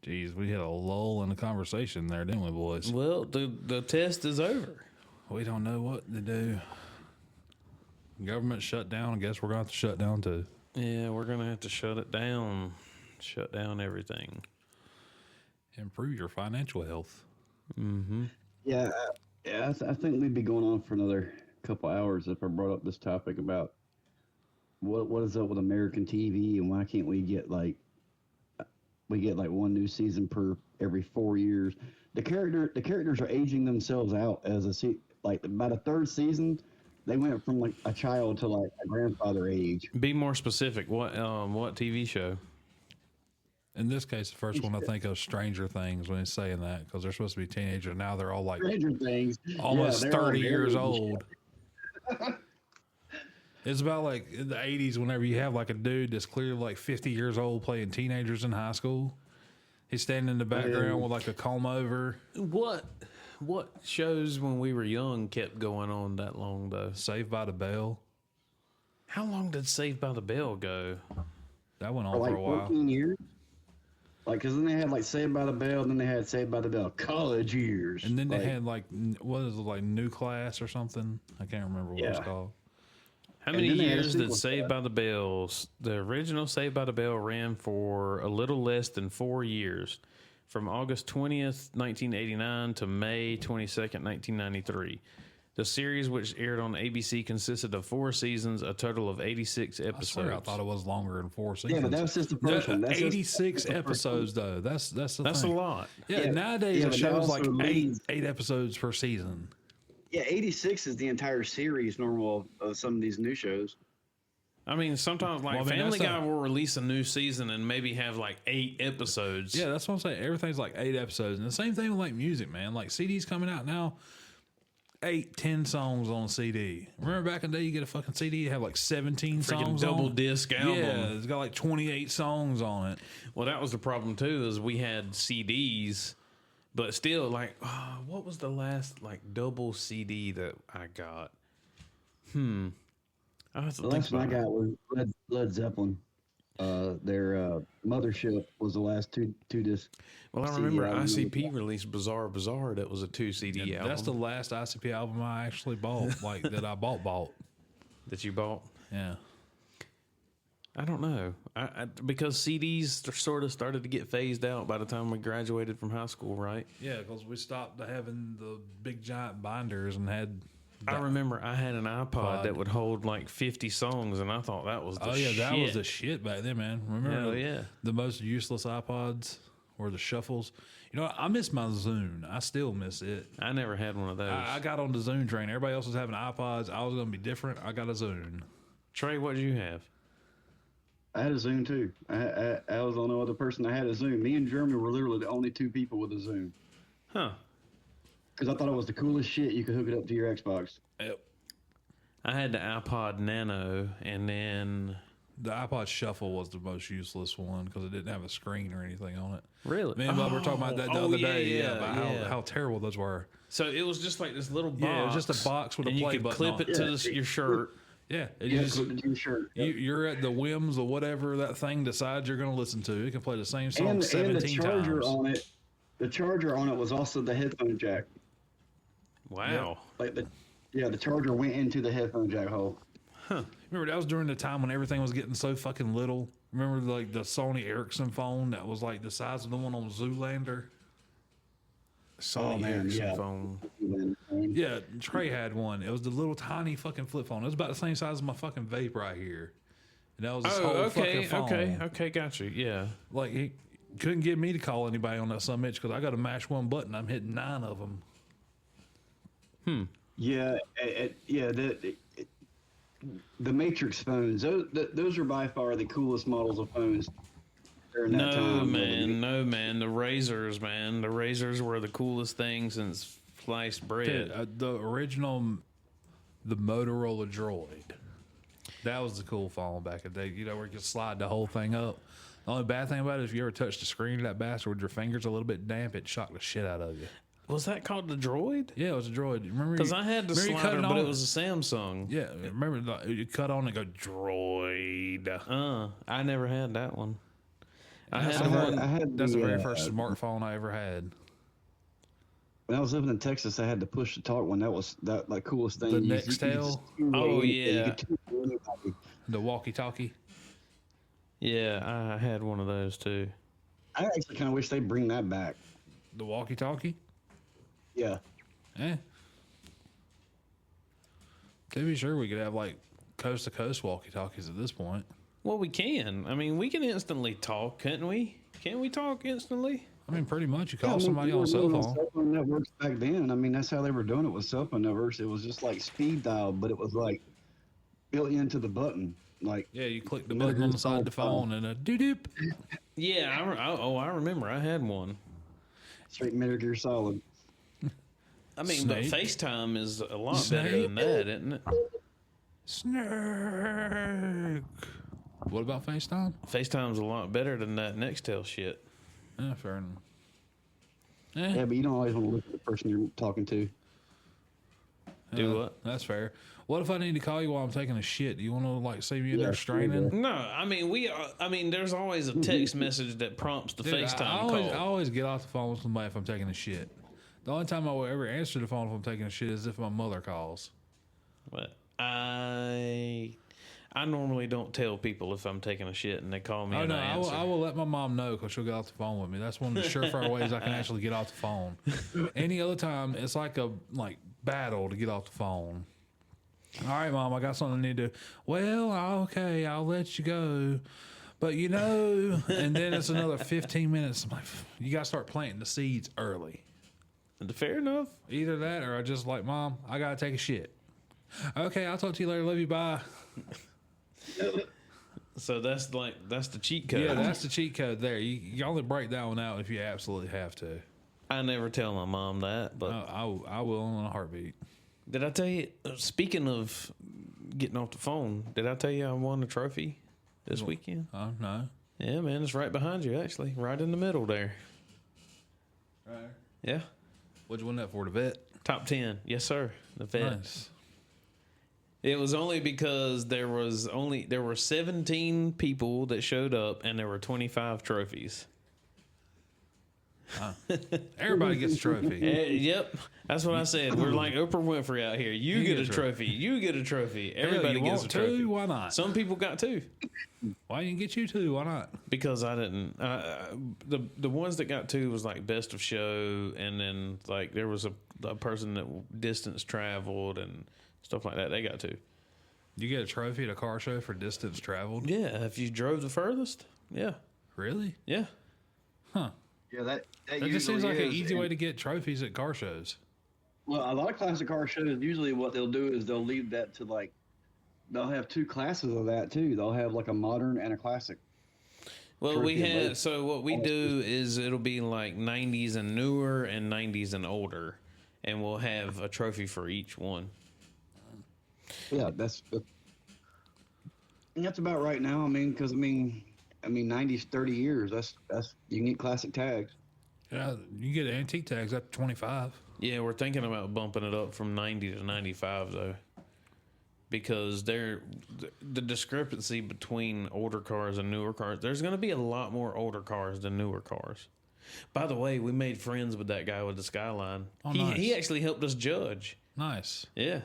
Jeez, we had a lull in the conversation there, didn't we, boys? Well, the test is over. We don't know what to do. Government shut down. I guess we're going to have to shut down too. Yeah, we're going to have to shut it down. Shut down everything. Improve your financial health. Yeah, I think we'd be going on for another couple hours if I brought up this topic about what is up with American TV and why can't we get like one new season per every 4 years. The characters are aging themselves out as like about a third season. They went from like a child to like a grandfather age. Be more specific. What TV show? In this case, the first one I think of Stranger Things when he's saying that because they're supposed to be teenagers. Now they're all like Stranger Things, almost they're all 30 years married. old. It's about like in the 80s whenever you have like a dude that's clearly like 50 years old playing teenagers in high school. He's standing in the background with like a comb over. What shows when we were young kept going on that long though? Saved by the Bell. How long did Saved by the Bell go? That went on For like for a while. 14 years. Like, because then they had like Saved by the Bell, then they had Saved by the Bell college years. And then they like, had like, what is it, like New Class or something? I can't remember what it's Yeah. called. How many then they had a years did sequel to Saved that. by the Bell, the original Saved by the Bell ran for a little less than 4 years, from August 20th, 1989 to May 22nd, 1993. The series, which aired on ABC, consisted of 4 seasons, a total of 86 I episodes. swear I thought it was longer than 4 seasons. Yeah, but that was just the first one. That's just- 86 episodes though. That's the That's a thing. lot. Yeah, Yeah, nowadays yeah, it but shows that like also means- eight episodes per season. Yeah, 86 is the entire series normal of some of these new shows. I mean, sometimes like Well, I mean, Family that's Guy will release a new season and maybe have like 8 episodes. Yeah, that's what I'm saying. Everything's like 8 episodes. And the same thing with like music, man. Like CDs coming out now, 8-10 songs on a CD. Remember back in the day, you get a fucking CD, you have like 17 Freaking songs double on it? disc album. Yeah, it's got like 28 songs on it. Well, that was the problem too. Is we had CDs, but still, like, what was the last like double CD that I got? I have to The think last one I about got it. was Led Zeppelin. Their Mothership was the last two discs. Well, I CD remember album. ICP released Bizarre Bizarre. That was a 2 CD album. That's the last ICP album I actually bought, like that I bought. that you bought. Yeah. I don't know. Because CDs sort of started to get phased out by the time we graduated from high school, right? Yeah, because we stopped having the big giant binders and had. I remember I had an iPod that would hold like 50 songs, and I thought that was the shit. That was the shit back then, man. Remember? Hell yeah. The most useless iPods or the shuffles. You know, I miss my Zune. I still miss it. I never had one of those. I got on the Zune train. Everybody else was having iPods. I was going to be different. I got a Zune. Trey, what did you have? I had a Zoom too. I was the only other person that had a Zoom. Me and Jeremy were literally the only two people with a Zoom. Huh. Because I thought it was the coolest shit. You could hook it up to your Xbox. Yep. I had the iPod Nano, and then The iPod Shuffle was the most useless one because it didn't have a screen or anything on it. really, Me and Bob were talking about that the other day. About yeah. how terrible those were. So it was just like this little box. Yeah, it was just a box with and a you play could button clip on it to your shirt. Yeah, You just hook it to your shirt. you're at the whims of whatever that thing decides you're going to listen to. It can play the same song And 17 the charger times. on it. The charger on it was also the headphone jack. Wow. Like the charger went into the headphone jack hole. Remember, that was during the time when everything was getting so fucking little. Remember, like, the Sony Ericsson phone that was, like, the size of the one on Zoolander? Sony man, Ericsson yeah. phone. Yeah, Trey had one. It was the little tiny fucking flip phone. It was about the same size as my fucking vape right here. And that was his whole fucking phone. Okay, got you. Yeah. Like, he couldn't get me to call anybody on that son bitch because I got to mash one button. I'm hitting 9 of them. Yeah, the Matrix phones. Those are by far the coolest models of phones during that No time. man. The razors, man. The razors were the coolest thing since sliced bread. Dude, the original, the Motorola Droid. That was the cool phone back in the day. You know, where you could slide the whole thing up. The only bad thing about it is if you ever touched the screen of that bastard with your fingers a little bit damp, it shocked the shit out of you. Was that called the Droid? Yeah, it was a Droid. Remember? Because I had the remember you slider, cutting but it on- was a Samsung. Yeah, remember you cut on and go Droid. I never had that one. I That's had the one. I had That's the the, very first smartphone I ever had. When I was living in Texas, I had to push to talk one. That was that like coolest thing. The You could Nextel? just- Oh, you yeah. could talk to anybody. The walkie-talkie. Yeah, I had one of those too. I actually kind of wish they'd bring that back. The walkie-talkie. Yeah. Eh. To be sure, we could have like coast-to-coast walkie-talkies at this point. Well, we can. I mean, we can instantly talk, can't we? Can we talk instantly? I mean, pretty much. You Yeah, I call mean, somebody we were on a cell doing it phone. Cell phone networks back then. I mean, that's how they were doing it with cell phone networks. It was just like speed dial, but it was like built into the button. Like Yeah, you click the You know, button on the just side of the all- phone and a doop. Yeah, I remember. I had one. straight Metal Gear Solid. I mean, Snake? but FaceTime is a lot Snake? better than that, isn't it? Snake. What about FaceTime? FaceTime's a lot better than that Nextel shit. Yeah, fair enough. Yeah, but you don't always want to look at the person you're talking to. Do what? That's fair. What if I need to call you while I'm taking a shit? Do you want to like see me in there Yeah, straining? No, I mean, there's always a text message that prompts the Dude, FaceTime I call. always get off the phone with somebody if I'm taking a shit. The only time I will ever answer the phone if I'm taking a shit is if my mother calls. But I normally don't tell people if I'm taking a shit and they call me Oh and no, I I answer. will let my mom know because she'll get off the phone with me. That's one of the surefire ways I can actually get off the phone. Any other time, it's like a battle to get off the phone. All right, Mom, I got something I need to. Well, okay, I'll let you go. But you know, and then it's another 15 minutes. I'm like, you got to start planting the seeds early. Fair enough. Either that or I just like, Mom, I got to take a shit. Okay, I'll talk to you later. Love you. Bye. So that's the cheat code. Yeah, that's the cheat code there. You only break that one out if you absolutely have to. I never tell my mom that, but I will in a heartbeat. did I tell you? Speaking of getting off the phone, did I tell you I won a trophy this weekend? Oh, no. Yeah, man, it's right behind you, actually, right in the middle there. Right. Yeah, What'd you win that for, the vet? top 10, yes sir. The vet. Nice. It was only because there were 17 people that showed up, and there were 25 trophies. Everybody gets a trophy. Yep, that's what I said. We're like Oprah Winfrey out here. You get a trophy. You get a trophy. Everybody you gets want a trophy. two? Why not? Some people got two Why didn't get you two? Why not? because I didn't. The ones that got two was like best of show, and then like there was a person that distance traveled and stuff like that. They got two. You get a trophy at a car show for distance traveled? Yeah, if you drove the furthest. Yeah, Really? yeah. Huh. Yeah, that That just seems like an is, easy and- way to get trophies at car shows. Well, a lot of classic car shows, usually what they'll do is they'll leave that to like they'll have two classes of that too. They'll have like a modern and a classic. Well, Trophy we of had both. so what we do is it'll be like 90s and newer and 90s and older, and we'll have a trophy for each one. Yeah, that's about right now. I mean, because I mean, 90's 30 years. That's you can get classic tags. Yeah, you get antique tags up to 25. Yeah, we're thinking about bumping it up from 90 to 95 though, because the discrepancy between older cars and newer cars. There's going to be a lot more older cars than newer cars. By the way, we made friends with that guy with the Skyline. Oh, he nice. actually helped us judge. Nice. Yeah.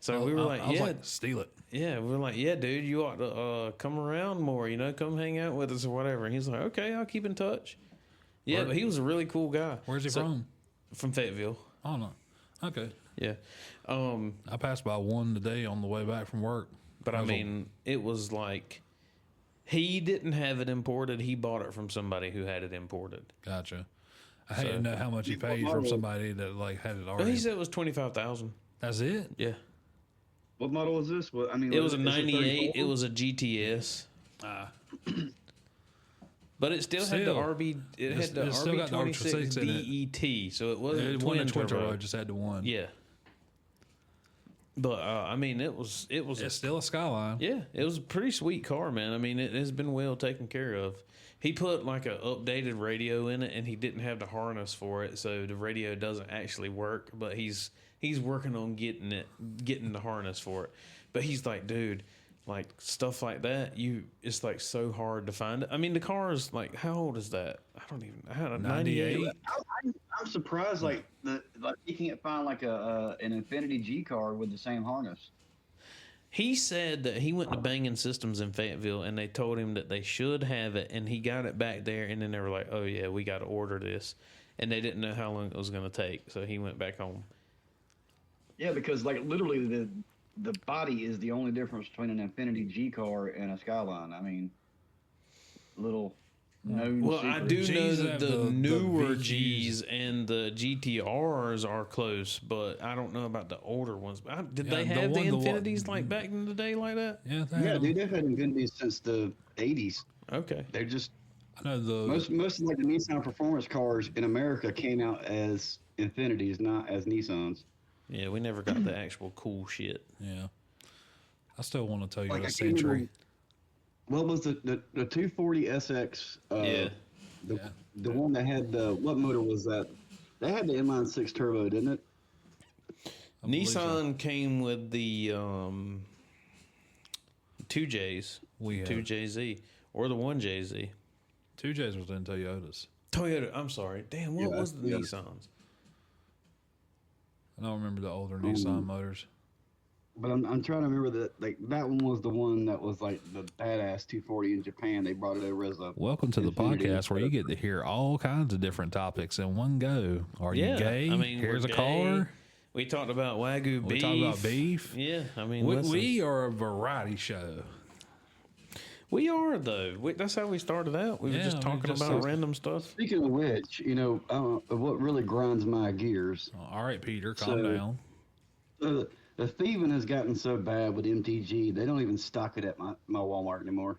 So we were like, I was yeah, like, steal it. yeah. We were like, yeah, dude, you ought to come around more. Come hang out with us or whatever. And he's like, okay, I'll keep in touch. Yeah, but he was a really cool guy. Where's he from? From Fayetteville. Oh, no. Okay. Yeah. I passed by one today on the way back from work. But I mean, it was like he didn't have it imported. He bought it from somebody who had it imported. Gotcha. I hate to know how much he paid from somebody that like had it But already. he said it was 25,000. That's it? Yeah. What model is this? Well, I mean, It was a is it 98. 34? It was a GTS. But it still had the Still. RB. It had the It's still got the Ultra 6 in it. BET. So it wasn't It twin wasn't a twin turbo. turbo, it just had the one. Yeah. But I mean, it was. It's still a Skyline. Yeah, it was a pretty sweet car, man. I mean, it has been well taken care of. He put like a updated radio in it, and he didn't have the harness for it, so the radio doesn't actually work. But he's working on getting the harness for it. But he's like, dude, like stuff like that, it's like so hard to find it. I mean, the car is like, how old is that? I don't even. I had a 98. I'm surprised, like you can't find like an Infinity G car with the same harness. He said that he went to Banging Systems in Fayetteville, and they told him that they should have it, and he got it back there, and then they were like, oh, yeah, we got to order this. And they didn't know how long it was going to take, so he went back home. Yeah, because like literally the body is the only difference between an Infinity G car and a Skyline. I mean, little known Well, secret. I do know Gs that have the the newer VGs. Gs and the GTRs are close, but I don't know about the older ones. Did Yeah, they the have the one- the one- Infinities like back in the day like that? Yeah, Yeah, dude, they've had Infinities since the 80s. Okay. They're just I know the most of like the Nissan performance cars in America came out as Infinities, not as Nissans. Yeah, we never got the actual cool shit. yeah. I still want to tell you Like, the I can't Century. remember- What was the 240 SX? Yeah. The one that had the what motor was that? They had the inline six turbo, didn't it? I believe so. Nissan came with the 2Js, We had 2JZ, or the 1JZ. 2Js was in Toyotas. Toyota, I'm sorry. Damn, what Yeah, was the yeah. Nissans? I don't remember the older Nissan motors. But I'm trying to remember that that one was the one that was like the badass 240 in Japan. They brought it over as a Welcome to the Infinity. podcast where you get to hear all kinds of different topics in one go. Are Yeah, you gay? I mean, Here's a we're car. gay. We talked about Wagyu beef. We talk about beef. Yeah, I mean, We, listen. we are a variety show. We are though. That's how we started out. We were Yeah, just we talking just about talked- random stuff. Speaking of which, what really grinds my gears. All right, Peter, calm So- down. The thieving has gotten so bad with MTG, they don't even stock it at my Walmart anymore.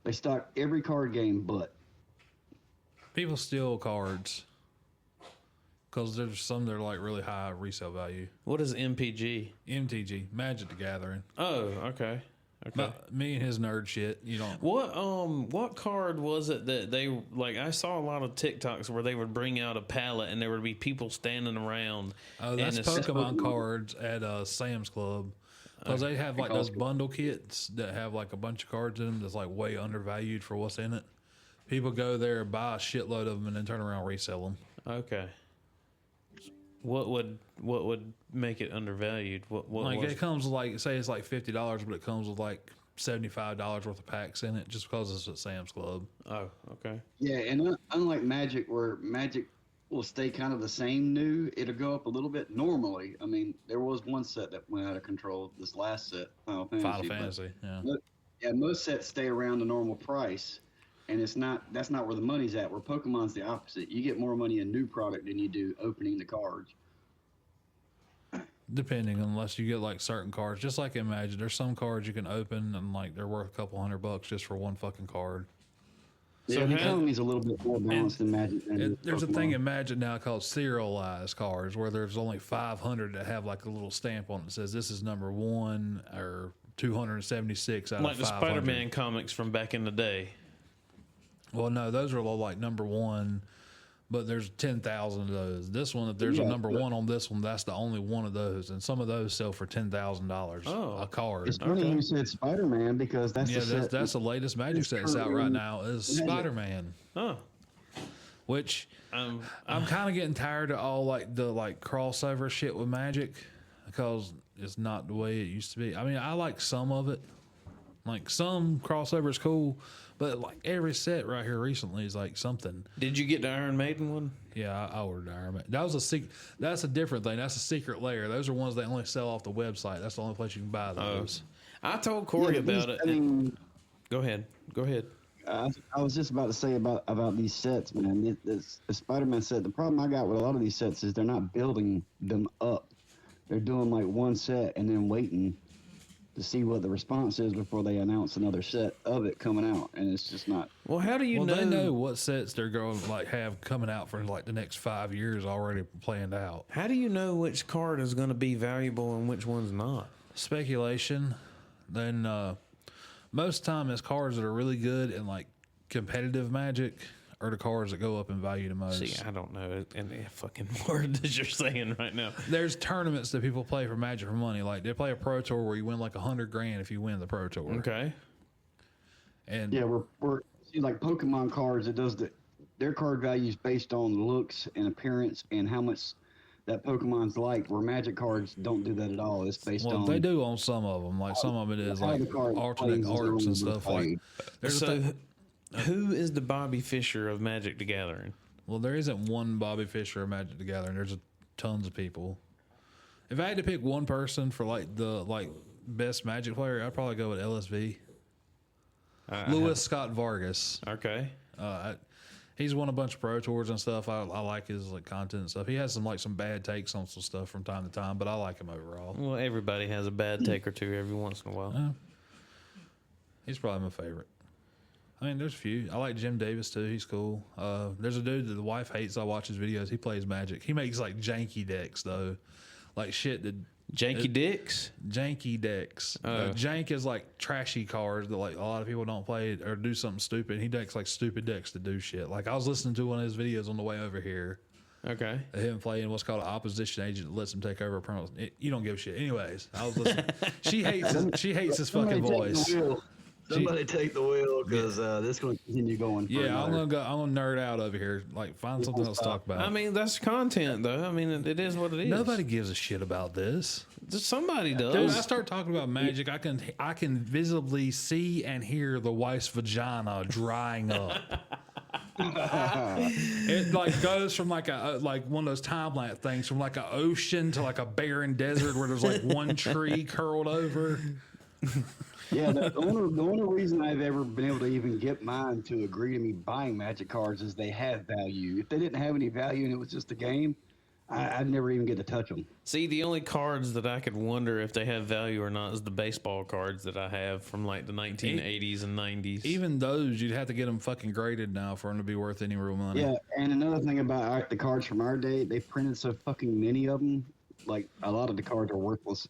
They stock every card game but. People steal cards because there's some that are like really high resale value. What is MPG? MTG, Magic the Gathering. Oh, okay. Okay. But me and his nerd shit, you don't. What card was it that they like? I saw a lot of TikToks where they would bring out a pallet and there would be people standing around. Oh, that's and it's- Pokemon cards at Sam's Club. Because they have like those bundle kits that have like a bunch of cards in them that's like way undervalued for what's in it. People go there, buy a shitload of them, and then turn around and resell them. Okay. What would make it undervalued? What Like was it comes with like, say it's like $50, but it comes with like $75 worth of packs in it just because it's at Sam's Club. Oh, okay. Yeah, and unlike Magic, where Magic will stay kind of the same new, it'll go up a little bit normally. I mean, there was one set that went out of control, this last set, Final Fantasy. Final but- Fantasy, yeah. Yeah, most sets stay around the normal price, and that's not where the money's at. Where Pokemon's the opposite. You get more money in new product than you do opening the cards. Depending, unless you get like certain cards, just like in Magic, there's some cards you can open and like they're worth a couple $100 just for one fucking card. Yeah, the economy's a little bit more balanced than Magic. There's a thing in Magic now called serialized cards where there's only 500 that have like a little stamp on it that says this is number 1 or 276 out Like of the 500. Spider-Man comics from back in the day. Well, no, those are all like number 1, but there's 10,000 of those. This one, if there's a number 1 on this one, that's the only one of those, and some of those sell for $10,000 a card. It's funny you said Spider-Man because that's the set that's the latest Magic set that's out right now is Spider-Man. Oh. Which I'm kind of getting tired of all like the like crossover shit with Magic because it's not the way it used to be. I mean, I like some of it. Like some crossover is cool, but like every set right here recently is like something. Did you get the Iron Maiden one? Yeah, I ordered Iron Maiden. That was a secret. That's a different thing. That's a secret layer. Those are ones they only sell off the website. That's the only place you can buy those. I told Corey about it. I mean, Go ahead. I was just about to say about these sets, man. The Spider-Man set. The problem I got with a lot of these sets is they're not building them up. They're doing like one set and then waiting to see what the response is before they announce another set of it coming out, and it's just not. Well, how do you They know what sets they're going to like have coming out for like the next 5 years already planned out. How do you know which card is going to be valuable and which one's not? Speculation. Then most time it's cards that are really good in like competitive Magic are the cards that go up in value the most. See, I don't know any fucking word that you're saying right now. There's tournaments that people play for Magic for money. Like they play a Pro Tour where you win like $100,000 if you win the Pro Tour. Okay. And Yeah, we're see, like Pokemon cards. It does their card values based on looks and appearance and how much that Pokemon's liked. Where Magic cards don't do that at all. It's based on. they do on some of them. Like some of it is how like the card alternate plays is arts and normally stuff. Like played. there's a thing. Who is the Bobby Fischer of Magic the Gathering? Well, there isn't one Bobby Fischer of Magic the Gathering. There's tons of people. If I had to pick one person for like the best Magic player, I'd probably go with LSV. Louis Scott Vargas. Okay. He's won a bunch of Pro Tours and stuff. I like his like content and stuff. He has some bad takes on some stuff from time to time, but I like him overall. Well, everybody has a bad take or two every once in a while. He's probably my favorite. I mean, there's a few. I like Jim Davis too. He's cool. There's a dude that the wife hates. I watch his videos. He plays Magic. He makes like janky decks though, like shit that Janky Dicks? janky decks. Jank is like trashy cards that like a lot of people don't play or do something stupid. He decks like stupid decks to do shit. Like I was listening to one of his videos on the way over here. Okay. Him playing what's called an opposition agent that lets him take over a opponent. You don't give a shit. Anyways, I was listening. She hates his fucking voice. Somebody take the wheel because this is going to continue going. Yeah, I'm gonna nerd out over here. Like find something else to talk about. I mean, that's content, though. I mean, it is what it is. Nobody gives a shit about this. Somebody does. Dude, I start talking about Magic. I can visibly see and hear the wife's vagina drying up. It like goes from like one of those time lapse things from like an ocean to like a barren desert where there's like one tree curled over. Yeah, the only reason I've ever been able to even get mine to agree to me buying Magic cards is they have value. If they didn't have any value and it was just a game, I'd never even get to touch them. See, the only cards that I could wonder if they have value or not is the baseball cards that I have from like the 1980s and 90s. Even those, you'd have to get them fucking graded now for them to be worth any real money. Yeah, and another thing about the cards from our day, they printed so fucking many of them. Like, a lot of the cards are worthless.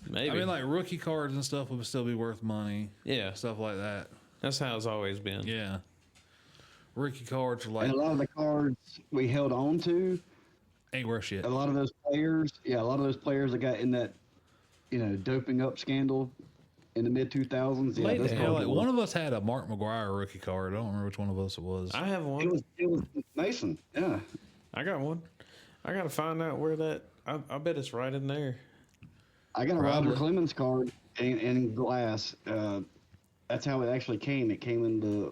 Maybe. I mean, like rookie cards and stuff would still be worth money. Yeah. Stuff like that. That's how it's always been. Yeah. Rookie cards are like. And a lot of the cards we held on to ain't worth shit. A lot of those players that got in that, doping up scandal in the mid 2000s. Yeah, those like one of us had a Mark McGuire rookie card. I don't remember which one of us it was. I have one. It was Mason. Yeah. I got one. I got to find out where that. I bet it's right in there. I got a Roger Clemens card in glass. That's how it actually came. It came in the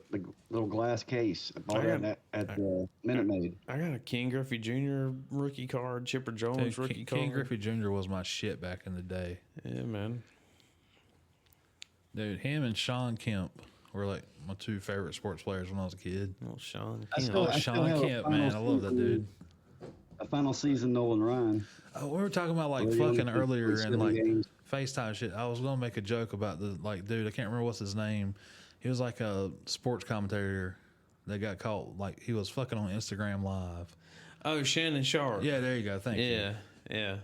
little glass case. I bought it at the Minute Maid. I got a King Griffey Jr. rookie card, Chipper Jones rookie card. King Griffey Jr. was my shit back in the day. Yeah, man. Dude, him and Sean Kemp were like my two favorite sports players when I was a kid. Oh, Sean Kemp. Sean Kemp, man. I love that dude. A final season, Nolan Ryan. Oh, we were talking about like Well, you only fucking play earlier and 27 like games. FaceTime shit. I was gonna make a joke about the like dude. I can't remember what's his name. He was like a sports commentator that got caught. Like he was fucking on Instagram Live. Oh, Shannon Sharp. Yeah, there you go. Thank you. Yeah.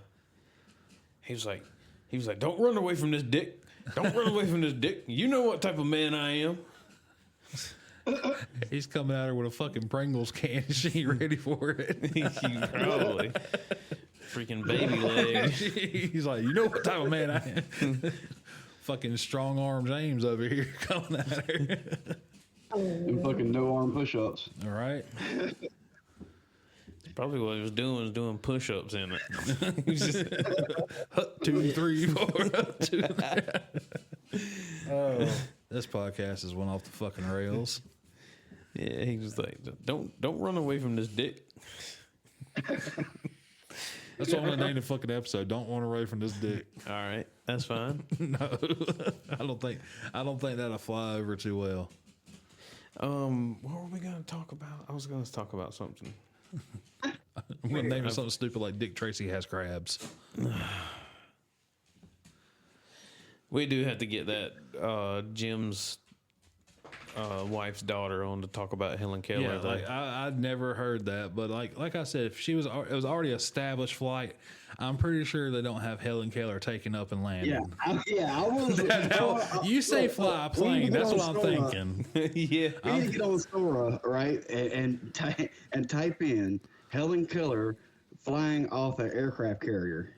He was like, don't run away from this dick. Don't run away from this dick. You know what type of man I am. He's coming out here with a fucking Pringles can. She ain't ready for it. Probably. Freaking baby leg. He's like, you know what type of man I am. Fucking strong arm James over here coming out here. And fucking no arm push-ups. All right. Probably what he was doing push-ups in it. He was just, 2, 3, 4. 2, 3. Oh, this podcast has went off the fucking rails. yeah, he was like, don't run away from this dick. That's what I'm gonna name the fucking episode. Don't run away from this dick. All right, that's fine. No, I don't think that'll fly over too well. What were we gonna talk about? I was gonna talk about something. I'm gonna name it something stupid like Dick Tracy has crabs. We do have to get that Jim's wife's daughter on to talk about Helen Keller. Yeah, though. like I'd never heard that, but like I said, if it was already established flight, I'm pretty sure they don't have Helen Keller taking up and landing. I was. You say fly plane, that's what I'm thinking. yeah. We need to get on Sora, right, and type in Helen Keller flying off an aircraft carrier.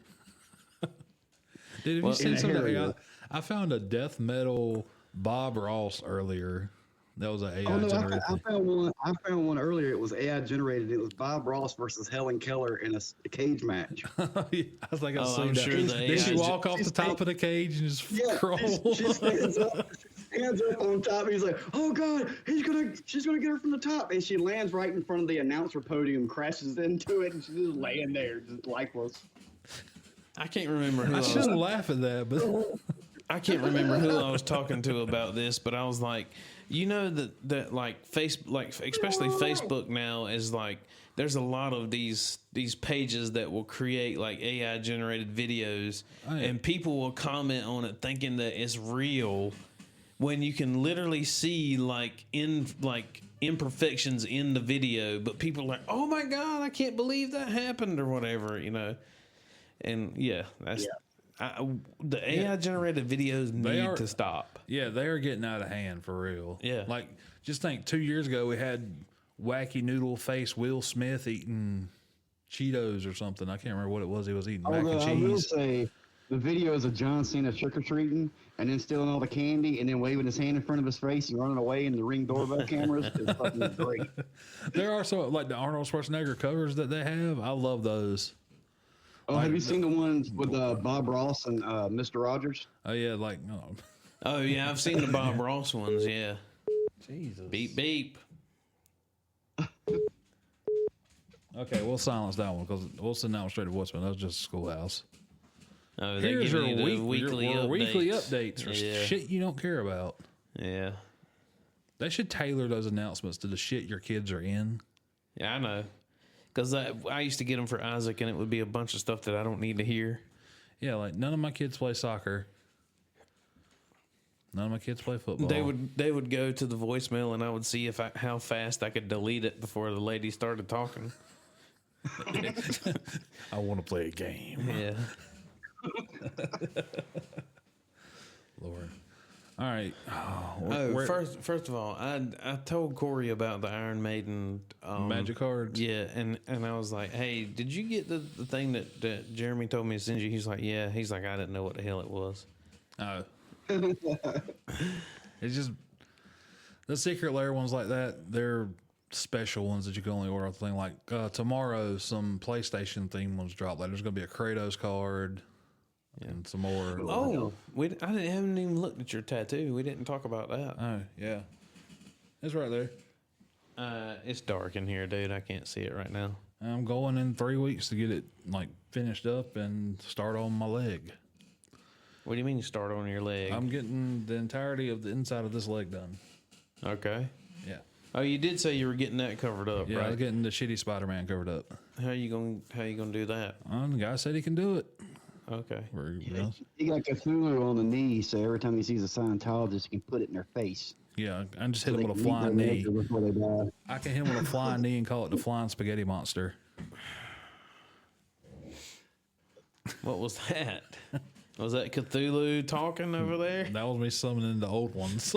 Dude, have Well, you seen in a something? Harrier. I found a death metal Bob Ross earlier. That was an AI Oh no, generated. I found one earlier. It was AI generated. It was Bob Ross versus Helen Keller in a cage match. I was like, I've Oh, seen I'm that. sure the Did she AI walk off the top of the cage and just crawl? she stands up on top. And he's like, "Oh God, she's gonna get her from the top," and she lands right in front of the announcer podium, crashes into it, and she's just laying there, just lifeless. I can't remember who I shouldn't laugh at that, but I can't remember who I was talking to about this, but I was like, you know that like especially Facebook now is like there's a lot of these pages that will create like AI generated videos, Oh, yeah. and people will comment on it thinking that it's real when you can literally see like imperfections in the video, but people are like, "Oh my God, I can't believe that happened," or whatever, you know. And yeah, that's the AI generated videos need to stop. yeah, they are getting out of hand for real. Yeah. Like just think 2 years ago we had wacky noodle face Will Smith eating Cheetos or something. I can't remember what it was. He was eating mac and Although I will cheese. say, the videos of John Cena trick or treating and then stealing all the candy and then waving his hand in front of his face and running away in the Ring doorbell cameras is fucking great. There are some like the Arnold Schwarzenegger covers that they have. I love those. Oh, have you seen the ones with Bob Ross and Mr. Rogers? Oh yeah, like no. Oh yeah, I've seen the Bob Ross ones. Yeah, Jesus. beep beep. Okay, we'll silence that one because we'll send that one straight to voicemail. That was just Schoolhouse. Oh, they Here's give your you the weekly updates for Yeah. shit you don't care about. Yeah, They should tailor those announcements to the shit your kids are in. yeah, I know. Because I used to get them for Isaac, and it would be a bunch of stuff that I don't need to hear. Yeah, like none of my kids play soccer. None of my kids play football. They would go to the voicemail, and I would see how fast I could delete it before the lady started talking. I want to play a game. Yeah. Lord. All right. First of all, I told Corey about the Iron Maiden Magic cards. Yeah, and I was like, hey, did you get the thing that Jeremy told me to send you? He's like, yeah. He's like, I didn't know what the hell it was. Oh. It's just the secret lair ones like that. They're special ones that you can only order off the thing. Like tomorrow, some PlayStation themed ones drop. Like there's gonna be a Kratos card and some more. Oh, haven't even looked at your tattoo. We didn't talk about that. Oh yeah, it's right there. It's dark in here, dude. I can't see it right now. I'm going in 3 weeks to get it like finished up and start on my leg. What do you mean you start on your leg? I'm getting the entirety of the inside of this leg done. Okay. Yeah. Oh, you did say you were getting that covered up, Yeah, I was right? getting the shitty Spider-Man covered up. How you gonna do that? The guy said he can do it. Okay. He got Cthulhu on the knee, so every time he sees a Scientologist, he can put it in their face. Yeah, I just hit So him they with a can meet flying their knee. maker before they die. I can hit him with a flying knee and call it the flying spaghetti monster. What was that? Was that Cthulhu talking over there? That was me summoning the old ones.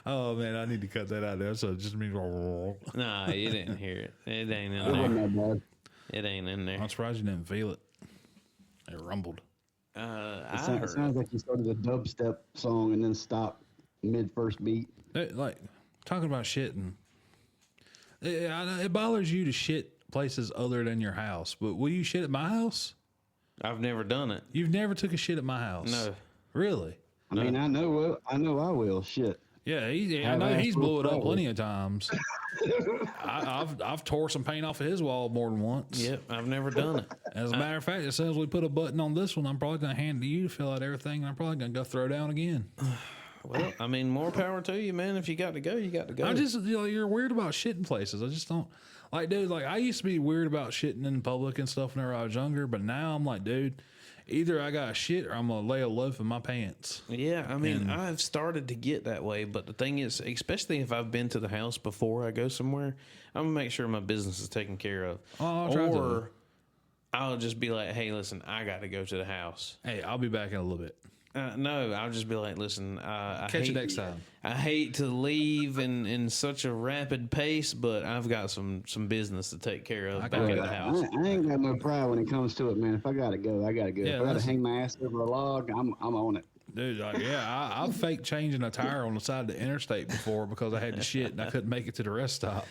Oh man, I need to cut that out there. So just me. Nah, you didn't hear it. It ain't in It wasn't there. that bad. It ain't in there. I'm surprised you didn't feel it. It rumbled. It I sounds heard. like you started a dubstep song and then stopped mid first beat. Like talking about shitting. It bothers you to shit places other than your house, but will you shit at my house? I've never done it. You've never took a shit at my house. No. Really? I mean, I know I will. Shit. Yeah, I Have know ass he's full blew it up of plenty of times. I've tore some paint off of his wall more than once. Yep, I've never done it. As a matter of fact, as soon as we put a button on this one, I'm probably going to hand it to you to fill out everything, and I'm probably going to go throw down again. Well, I mean, more power to you, man. If you got to go, you got to go. I just, you're weird about shitting places. I just don't like, dude. Like I used to be weird about shitting in public and stuff whenever I was younger, but now I'm like, dude, either I got shit or I'm gonna lay a loaf in my pants. Yeah, I mean, I've started to get that way, but the thing is, especially if I've been to the house before I go somewhere, I'm gonna make sure my business is taken care of. Oh, I'll try to. Or I'll just be like, hey, listen, I got to go to the house. Hey, I'll be back in a little bit. No, I'll just be like, listen, I Catch you hate, next time. I hate to leave in such a rapid pace, but I've got some business to take care of back at the house. I ain't got no pride when it comes to it, man. If I gotta go, I gotta go. Yeah, if I gotta that's- hang my ass over a log, I'm on it. Dude, like, yeah, I've faked changing a tire on the side of the interstate before because I had to shit and I couldn't make it to the rest stop.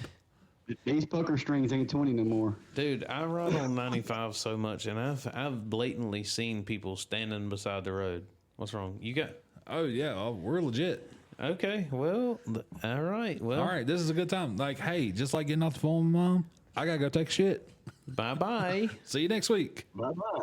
These poker strings ain't 20 no more. Dude, I ride on 95 so much, and I've blatantly seen people standing beside the road. What's wrong? You got... Oh, yeah, we're legit. Okay, well, all right. Well, All right, this is a good time. Like, hey, just like getting off the phone with Mom, I got to go take a shit. bye-bye. See you next week. Bye bye.